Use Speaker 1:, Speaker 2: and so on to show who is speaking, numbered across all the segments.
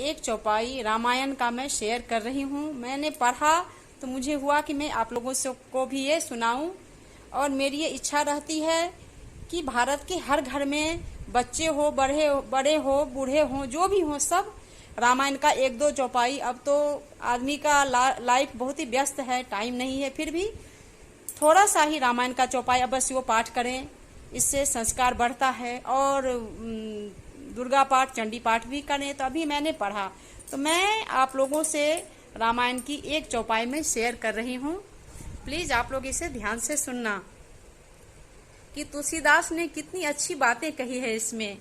Speaker 1: एक चौपाई रामायण का मैं शेयर कर रही हूँ। मैंने पढ़ा तो मुझे हुआ कि मैं आप लोगों से को भी ये सुनाऊं, और मेरी ये इच्छा रहती है कि भारत के हर घर में बच्चे हो, बड़े हो, बूढ़े हो, जो भी हो, सब रामायण का एक दो चौपाई। अब तो आदमी का लाइफ बहुत ही व्यस्त है, टाइम नहीं है, फिर भी थोड़ा सा ही रामायण का चौपाई अवश्य वो पाठ करें। इससे संस्कार बढ़ता है। और दुर्गा पाठ, चंडी पाठ भी करें। तो अभी मैंने पढ़ा तो मैं आप लोगों से रामायण की एक चौपाई में शेयर कर रही हूँ। प्लीज आप लोग इसे ध्यान से सुनना कि तुलसीदास ने कितनी अच्छी बातें कही है इसमें।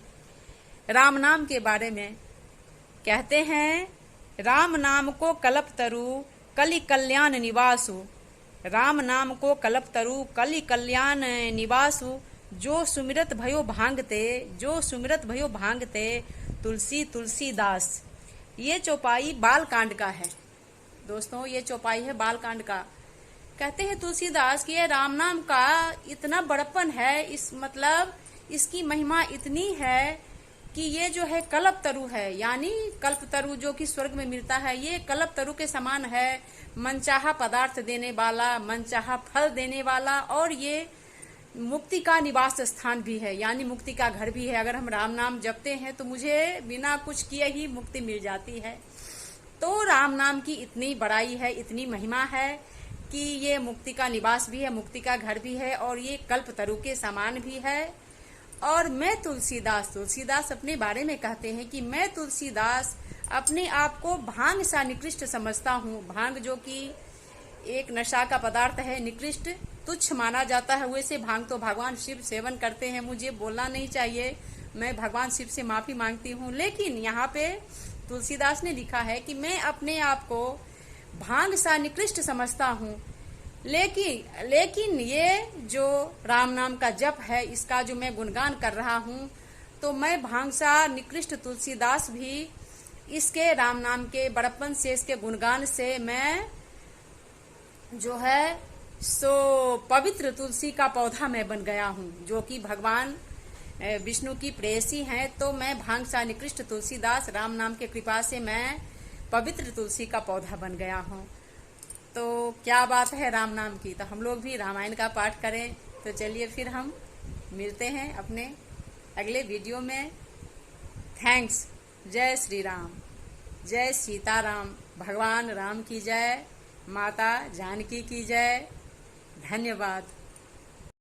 Speaker 1: राम नाम के बारे में कहते हैं, राम नाम को कल्प तरु कलि कल्याण निवासु। राम नाम को कल्प तरु कलि कल्याण निवासु। जो सुमिरत भयो भांगते, जो सुमिरत भयो भांगते, तुलसी तुलसीदास। ये चौपाई बाल कांड का है दोस्तों, ये चौपाई है बाल कांड का। कहते हैं तुलसीदास कि ये राम नाम का इतना बड़प्पन है, इस मतलब इसकी महिमा इतनी है कि ये जो है कल्प तरु है, यानी कल्प तरु जो कि स्वर्ग में मिलता है, ये कल्प तरु के समान है। मनचाहा पदार्थ देने वाला, मनचाहा फल देने वाला, और ये मुक्ति का निवास स्थान भी है, यानी मुक्ति का घर भी है। अगर हम राम नाम जपते हैं तो मुझे बिना कुछ किए ही मुक्ति मिल जाती है। तो राम नाम की इतनी बड़ाई है, इतनी महिमा है कि ये मुक्ति का निवास भी है, मुक्ति का घर भी है, और ये कल्प तरु के समान भी है। और मैं तुलसीदास अपने बारे में कहते हैं कि मैं तुलसीदास अपने आप को भांग सा निकृष्ट समझता हूँ। भांग जो कि एक नशा का पदार्थ है, निकृष्ट, तुच्छ माना जाता है। वैसे भांग तो भगवान शिव सेवन करते हैं, मुझे बोलना नहीं चाहिए, मैं भगवान शिव से माफी मांगती हूँ। लेकिन यहाँ पे तुलसीदास ने लिखा है कि मैं अपने आप को भांग सा निकृष्ट समझता हूँ। लेकिन ये जो राम नाम का जप है, इसका जो मैं गुणगान कर रहा हूँ, तो मैं भांग सा निकृष्ट तुलसीदास भी इसके राम नाम के बड़प्पन से, इसके गुणगान से मैं जो है सो पवित्र तुलसी का पौधा मैं बन गया हूँ, जो कि भगवान विष्णु की प्रेयसी हैं। तो मैं भांग सा निकृष्ट तुलसीदास राम नाम के कृपा से मैं पवित्र तुलसी का पौधा बन गया हूँ। तो क्या बात है राम नाम की। तो हम लोग भी रामायण का पाठ करें। तो चलिए फिर हम मिलते हैं अपने अगले वीडियो में। थैंक्स। जय श्री राम, जय सीताराम। भगवान राम की जय, माता जानकी की जय। धन्यवाद।